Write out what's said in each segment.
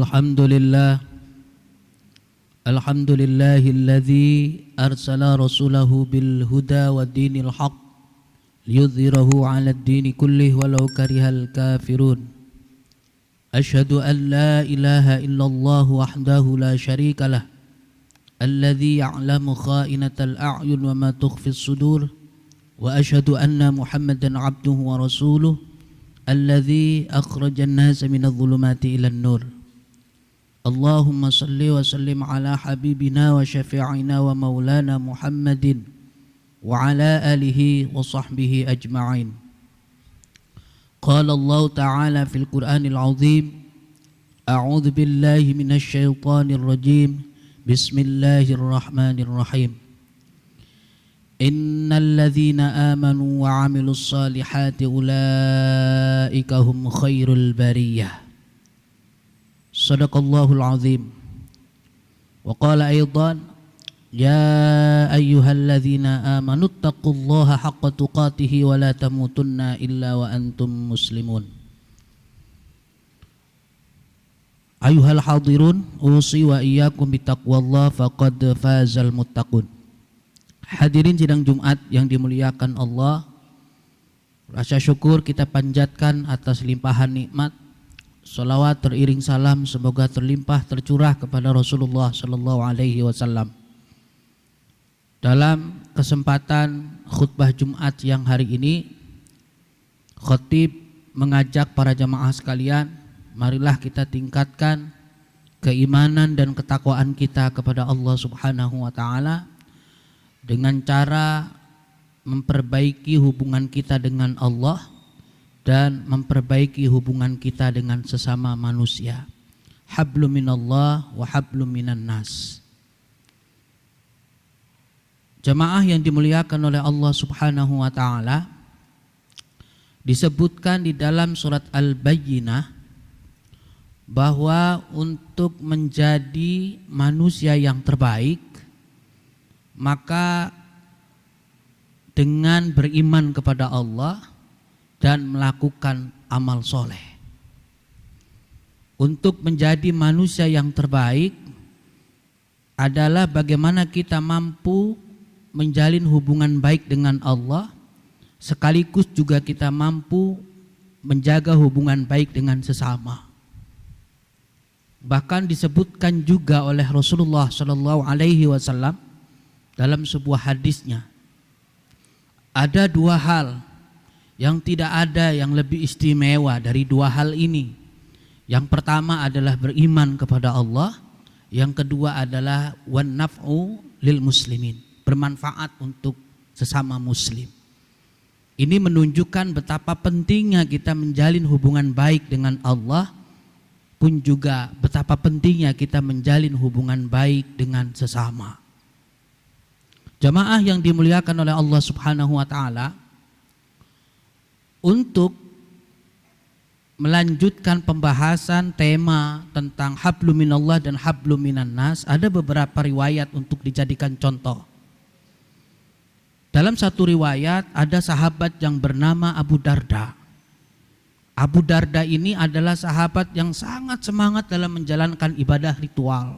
Alhamdulillah Alhamdulillahilladzi arsala rasulahu bil huda wa dinil haq liyudhhirahu 'alad dini kullih walau karihal kafirun. Asyhadu an la ilaha illallah wahdahu la syarikalah alladzi ya'lamu kha'inatal a'yun wa ma tukhfis sudur wa asyhadu anna Muhammadan 'abduhu wa rasuluh alladzi akhrajan nasa minadh dhulumati ilan nur. Allahumma salli wa sallim ala habibina wa syafi'ina wa maulana Muhammadin wa ala alihi wa sahbihi ajma'in. Qala Allah ta'ala fil Qur'anil 'azim, a'udzu billahi minasy syaithanir rajim. Bismillahirrahmanirrahim. Innal ladzina amanu wa 'amilus solihati ulaika hum khairul bariyah. Sadaqallahul azim. Wa qala aidan, ya ayyuhalladzina amanu taqullaha haqqa tuqatih wa la tamutunna illa wa antum muslimun. Ayuhal hadirun, usi wa iyyakum bitaqwallah faqad fazal muttaqun. Hadirin sidang Jumat yang dimuliakan Allah, rasa syukur kita panjatkan atas limpahan nikmat. Salawat teriring salam semoga terlimpah tercurah kepada Rasulullah sallallahu alaihi wasallam. Dalam kesempatan khutbah Jumat yang hari ini, khatib mengajak para jamaah sekalian, marilah kita tingkatkan keimanan dan ketakwaan kita kepada Allah Subhanahu wa taala dengan cara memperbaiki hubungan kita dengan Allah dan memperbaiki hubungan kita dengan sesama manusia. Hablum minallah wa hablum minan nas. Jamaah yang dimuliakan oleh Allah Subhanahu wa taala, disebutkan di dalam surat Al-Bayyinah bahwa untuk menjadi manusia yang terbaik, maka dengan beriman kepada Allah dan melakukan amal soleh. Untuk menjadi manusia yang terbaik adalah bagaimana kita mampu menjalin hubungan baik dengan Allah, sekaligus juga kita mampu menjaga hubungan baik dengan sesama. Bahkan disebutkan juga oleh Rasulullah sallallahu alaihi wasallam dalam sebuah hadisnya, ada dua hal yang tidak ada yang lebih istimewa dari dua hal ini. Yang pertama adalah beriman kepada Allah, yang kedua adalah wan naf'u lil muslimin, bermanfaat untuk sesama muslim. Ini menunjukkan betapa pentingnya kita menjalin hubungan baik dengan Allah, pun juga betapa pentingnya kita menjalin hubungan baik dengan sesama. Jamaah yang dimuliakan oleh Allah Subhanahu wa taala, untuk melanjutkan pembahasan tema tentang hablum minallah dan hablum minan nas, ada beberapa riwayat untuk dijadikan contoh. Dalam satu riwayat ada sahabat yang bernama Abu Darda. Abu Darda ini adalah sahabat yang sangat semangat dalam menjalankan ibadah ritual.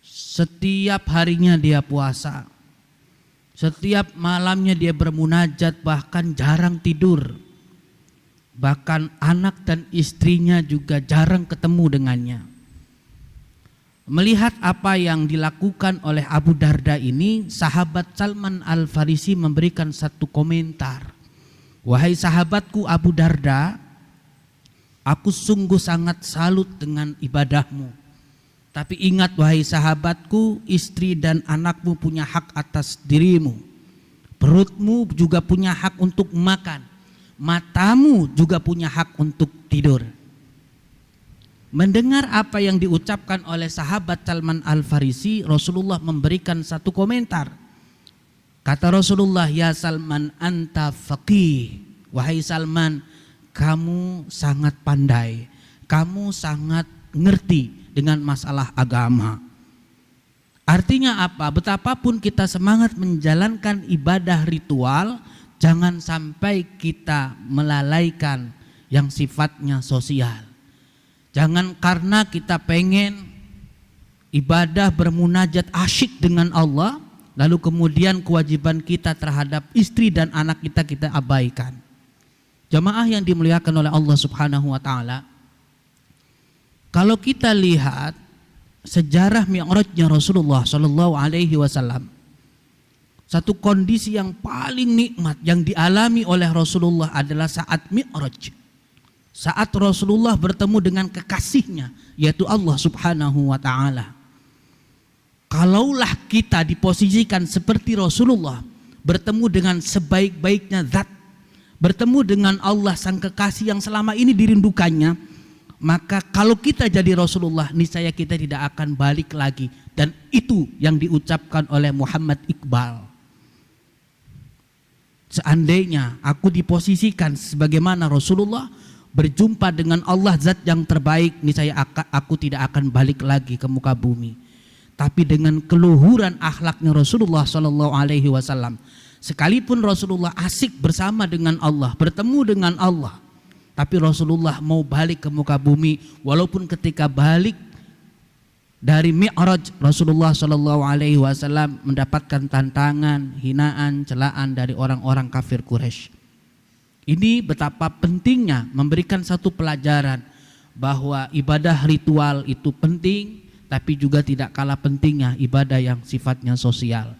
Setiap harinya dia puasa. Setiap malamnya dia bermunajat, bahkan jarang tidur. Bahkan anak dan istrinya juga jarang ketemu dengannya. Melihat apa yang dilakukan oleh Abu Darda ini, sahabat Salman Al-Farisi memberikan satu komentar. Wahai sahabatku Abu Darda, aku sungguh sangat salut dengan ibadahmu. Tapi ingat wahai sahabatku, istri dan anakmu punya hak atas dirimu. Perutmu juga punya hak untuk makan. Matamu juga punya hak untuk tidur. Mendengar apa yang diucapkan oleh sahabat Salman Al-Farisi, Rasulullah memberikan satu komentar. Kata Rasulullah, ya Salman anta faqih. Wahai Salman, kamu sangat pandai. Kamu sangat ngerti dengan masalah agama. Artinya apa? Betapapun kita semangat menjalankan ibadah ritual, jangan sampai kita melalaikan yang sifatnya sosial. Jangan karena kita pengen ibadah bermunajat asyik dengan Allah, lalu kemudian kewajiban kita terhadap istri dan anak kita abaikan. Jamaah yang dimuliakan oleh Allah Subhanahu wa taala, kalau kita lihat sejarah Mi'rajnya Rasulullah sallallahu alaihi wasallam, satu kondisi yang paling nikmat yang dialami oleh Rasulullah adalah saat Mi'raj. Saat Rasulullah bertemu dengan kekasihnya, yaitu Allah Subhanahu wa taala. Kalaulah kita diposisikan seperti Rasulullah, bertemu dengan sebaik-baiknya zat, bertemu dengan Allah sang kekasih yang selama ini dirindukannya, maka kalau kita jadi Rasulullah, niscaya kita tidak akan balik lagi. Dan itu yang diucapkan oleh Muhammad Iqbal. Seandainya aku diposisikan sebagaimana Rasulullah, berjumpa dengan Allah zat yang terbaik, niscaya aku tidak akan balik lagi ke muka bumi. Tapi dengan keluhuran akhlaknya Rasulullah sallallahu alaihi wasallam, sekalipun Rasulullah asik bersama dengan Allah, bertemu dengan Allah, tapi Rasulullah mau balik ke muka bumi. Walaupun ketika balik dari Mi'raj, Rasulullah sallallahu alaihi wasallam mendapatkan tantangan, hinaan, celaan dari orang-orang kafir Quraisy. Ini betapa pentingnya memberikan satu pelajaran bahwa ibadah ritual itu penting, tapi juga tidak kalah pentingnya ibadah yang sifatnya sosial.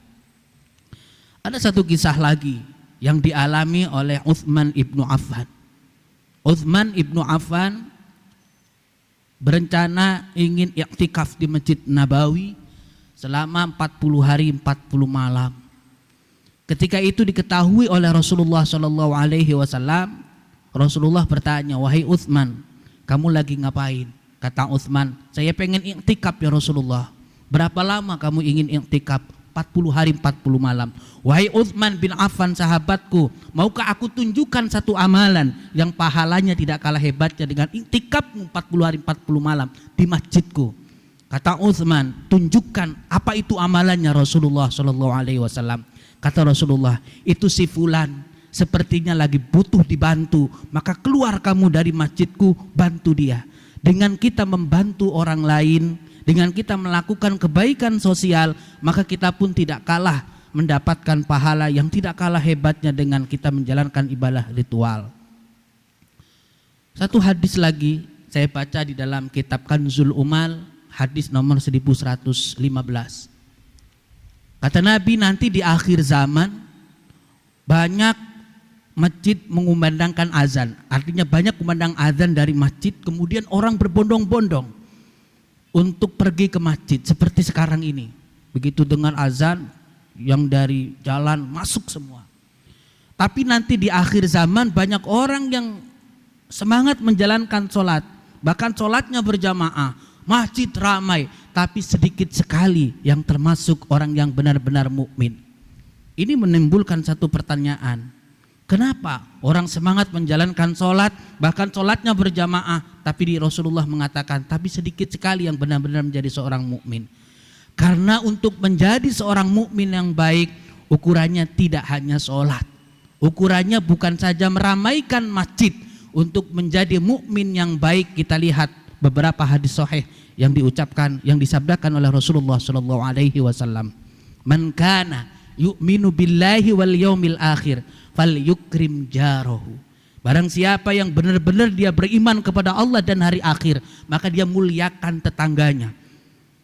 Ada satu kisah lagi yang dialami oleh Utsman ibnu Affan. Utsman ibnu Affan berencana ingin iktikaf di Masjid Nabawi selama 40 hari 40 malam. Ketika itu diketahui oleh Rasulullah Shallallahu Alaihi Wasallam, Rasulullah bertanya, wahai Utsman, kamu lagi ngapain? Kata Utsman, saya pengen iktikaf ya Rasulullah. Berapa lama kamu ingin iktikaf? 40 hari 40 malam. Wahai Utsman bin Affan sahabatku, maukah aku tunjukkan satu amalan yang pahalanya tidak kalah hebatnya dengan iktikafmu 40 hari 40 malam di masjidku? Kata Utsman, tunjukkan apa itu amalannya Rasulullah Shallallahu Alaihi Wasallam. Kata Rasulullah, itu si fulan sepertinya lagi butuh dibantu, maka keluar kamu dari masjidku, bantu dia. Dengan kita membantu orang lain, dengan kita melakukan kebaikan sosial, maka kita pun tidak kalah mendapatkan pahala yang tidak kalah hebatnya dengan kita menjalankan ibadah ritual. Satu hadis lagi saya baca di dalam kitab Kanzul Umal, hadis nomor 1115. Kata Nabi, nanti di akhir zaman banyak masjid mengumandangkan azan. Artinya banyak kumandang azan dari masjid, kemudian orang berbondong-bondong untuk pergi ke masjid seperti sekarang ini. Begitu dengar azan, yang dari jalan masuk semua. Tapi nanti di akhir zaman banyak orang yang semangat menjalankan sholat, bahkan sholatnya berjamaah, masjid ramai, tapi sedikit sekali yang termasuk orang yang benar-benar mukmin. Ini menimbulkan satu pertanyaan. Kenapa orang semangat menjalankan sholat, bahkan sholatnya berjamaah, tapi di Rasulullah mengatakan, tapi sedikit sekali yang benar-benar menjadi seorang mukmin? Karena untuk menjadi seorang mukmin yang baik, ukurannya tidak hanya sholat. Ukurannya bukan saja meramaikan masjid. Untuk menjadi mukmin yang baik, kita lihat beberapa hadis sahih yang diucapkan, yang disabdakan oleh Rasulullah sallallahu alaihi wasallam. Man kana yu'minu billahi wal yaumil akhir falyukrim jarahu. Barang siapa yang benar-benar dia beriman kepada Allah dan hari akhir, maka dia muliakan tetangganya.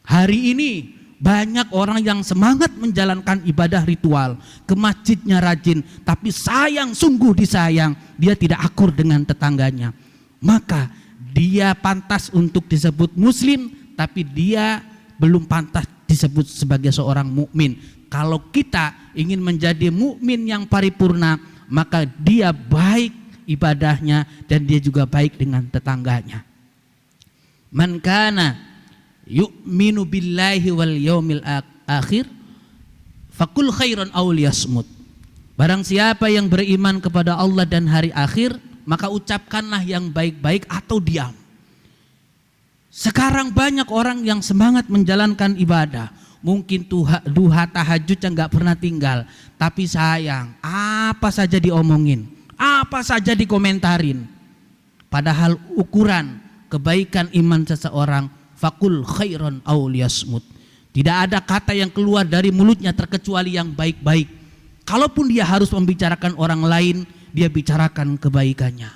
Hari ini banyak orang yang semangat menjalankan ibadah ritual, ke masjidnya rajin, tapi sayang, sungguh disayang, dia tidak akur dengan tetangganya. Maka dia pantas untuk disebut muslim, tapi dia belum pantas disebut sebagai seorang mukmin. Kalau kita ingin menjadi mukmin yang paripurna, maka dia baik ibadahnya dan dia juga baik dengan tetangganya. Man kana yu'minu billahi wal yaumil akhir fakul khairan aw liyasmut. Barang siapa yang beriman kepada Allah dan hari akhir, maka ucapkanlah yang baik-baik atau diam. Sekarang banyak orang yang semangat menjalankan ibadah, mungkin duha tahajudnya nggak pernah tinggal, tapi sayang, apa saja diomongin, apa saja dikomentarin. Padahal ukuran kebaikan iman seseorang, faqul khairan aw liyasmut. Tidak ada kata yang keluar dari mulutnya terkecuali yang baik-baik. Kalaupun dia harus membicarakan orang lain, dia bicarakan kebaikannya.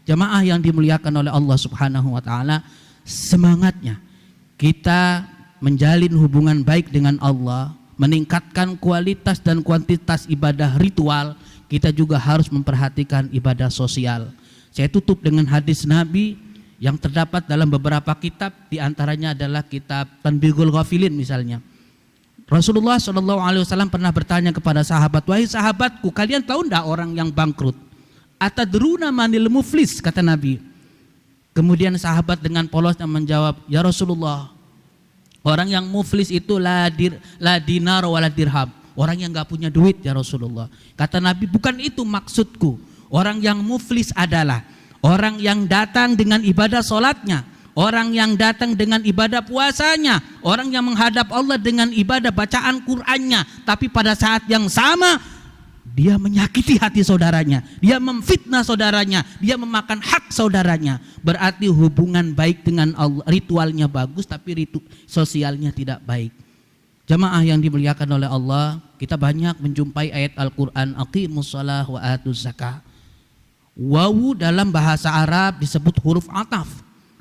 Jamaah yang dimuliakan oleh Allah Subhanahu wa taala, semangatnya kita menjalin hubungan baik dengan Allah, meningkatkan kualitas dan kuantitas ibadah ritual, kita juga harus memperhatikan ibadah sosial. Saya tutup dengan hadis Nabi yang terdapat dalam beberapa kitab, diantaranya adalah kitab Tanbihul Ghafilin misalnya. Rasulullah SAW pernah bertanya kepada sahabat, wahai sahabatku, kalian tahu enggak orang yang bangkrut? Atadruna manil muflis, kata Nabi. Kemudian sahabat dengan polosnya menjawab, ya Rasulullah, orang yang muflis itu la dinar wala dirham, orang yang enggak punya duit ya Rasulullah. Kata Nabi, bukan itu maksudku. Orang yang muflis adalah orang yang datang dengan ibadah sholatnya, orang yang datang dengan ibadah puasanya, orang yang menghadap Allah dengan ibadah bacaan Qur'annya, tapi pada saat yang sama dia menyakiti hati saudaranya, dia memfitnah saudaranya, dia memakan hak saudaranya. Berarti hubungan baik dengan Allah, ritualnya bagus tapi sosialnya tidak baik. Jamaah yang dimuliakan oleh Allah, kita banyak menjumpai ayat Al-Quran, aqimus shalah wa atuz zakah. Wawu dalam bahasa Arab disebut huruf ataf.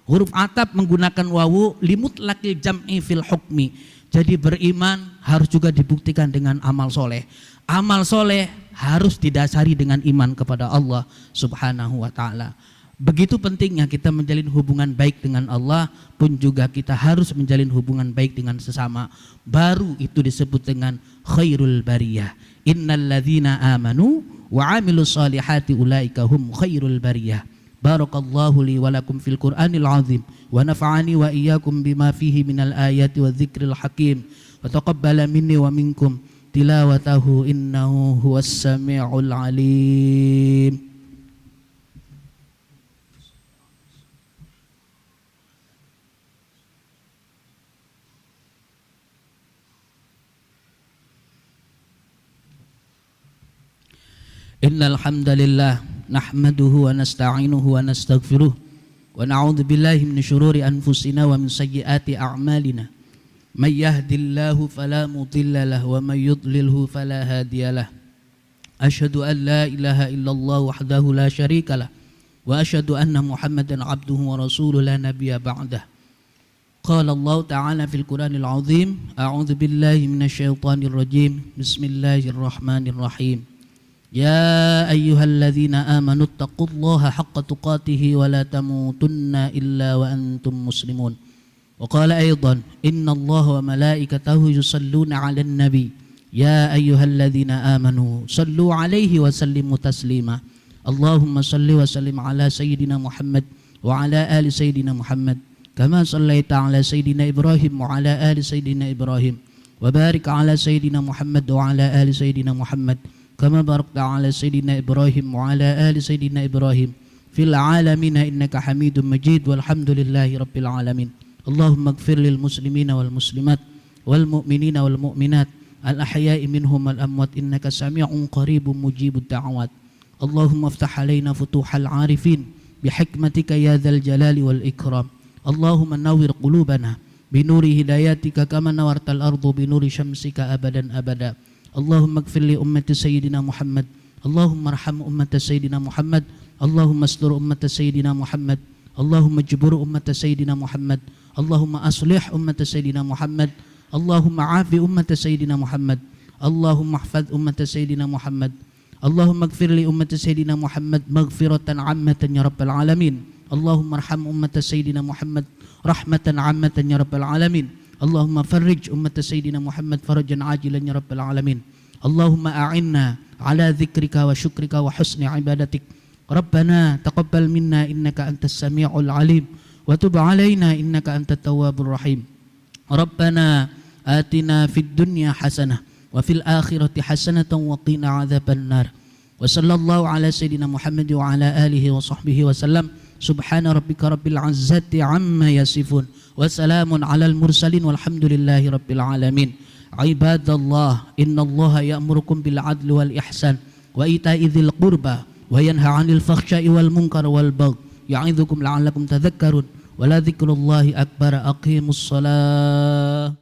Huruf ataf menggunakan wawu limutlaqil jam'i fil hukmi. Jadi beriman harus juga dibuktikan dengan amal soleh. Amal soleh harus didasari dengan iman kepada Allah Subhanahu wa ta'ala. Begitu pentingnya kita menjalin hubungan baik dengan Allah, pun juga kita harus menjalin hubungan baik dengan sesama. Baru itu disebut dengan khairul bariyah. Innal ladzina amanu wa amilus solihati ulaika hum khairul bariyah. Barakallahu li wa lakum fil Qur'anil azim wa nafa'ani wa iyyakum bima fihi minal ayati wa dzikril hakim wa taqabbala minni wa minkum tilawatahu innahu huwas sami'ul alim. Innal hamdalillah nahmaduhu wa nasta'inuhu wa nastaghfiruh wa na'udzu billahi min syururi anfusina wa min sayyiati a'malina. May yahdihillahu fala mudilla lahu wa may yudlilhu fala hadiyalah. Asyhadu an la ilaha illallah wahdahu la syarikalah wa asyhadu anna Muhammadan abduhu wa rasuluhu la nabiyya ba'dah. Qala Allah ta'ala fil Qur'anil azim, a'udzu billahi minasy syaithanir rajim. Bismillahirrahmanirrahim. Ya ayyuhalladzina amanu taqullaha haqqa tuqatih wa la tamutunna illa wa antum muslimun. Wa qala aidan innallaha wa malaikatahu yusalluna 'alan nabi ya ayyuhalladzina amanu sallu 'alaihi wa sallimu taslima. Allahumma salli wa sallim ala sayyidina Muhammad wa ala ali sayyidina Muhammad kama sallaita ala sayyidina Ibrahim wa ala ali sayyidina Ibrahim wa barik ala sayyidina Muhammad wa ala ali sayyidina Muhammad kama barakta ala sayyidina Ibrahim wa ala ali sayyidina Ibrahim fil alamin innaka Hamidum Majid walhamdulillahi rabbil alamin. Allahumma ighfir lil muslimina wal muslimat wal mu'minina wal mu'minat al ahya'i minhum wal amwat innaka sami'un qaribun mujibud da'awat. Allahumma iftah alaina futuhal arifin bihikmatika ya dzal jalali wal ikram. Allahumma nawwir qulubana binuri hidayatika kama nawartal ardu binuri syamsika abadan abada. Allahumma ighfir li ummati sayyidina Muhammad. Allahumma arham ummata sayyidina Muhammad. Allahumma astur ummata sayyidina Muhammad. Allahumma jbur ummata sayyidina Muhammad. Allahumma aslih ummata sayyidina Muhammad. Allahumma afi ummata sayyidina Muhammad. Allahumma ihfaz ummata sayyidina Muhammad. Allahumma ighfir li ummati sayyidina Muhammad maghfiratan 'ammatan ya rabbal alamin. Allahumma arham ummata sayyidina Muhammad rahmatan 'ammatan ya rabbal alamin. Allahumma farrij ummata sayyidina Muhammad farajan ajilan ya rabbal alamin. Allahumma a'inna ala dzikrika wa syukrika wa husni ibadatik. Rabbana taqabbal minna innaka antas sami'ul alim wa tub alaina innaka antat tawwabur rahim. Rabbana atina fid dunya hasanah wa fil akhirati hasanatan wa qina adzaban nar. Wa sallallahu ala sayyidina Muhammad wa ala alihi wa sahbihi wa sallam. Subhana rabbika rabbil izzati amma yasifun wa salamun alal mursalin walhamdulillahi rabbil alamin. Ibadallah, innallaha ya'murukum bil adli wal ihsan wa ita'i dzil qurba wa yanha 'anil fakhsya'i wal munkar wal baghi يعظكم لعلكم تذكرون ولذكر الله أكبر أقيموا الصلاة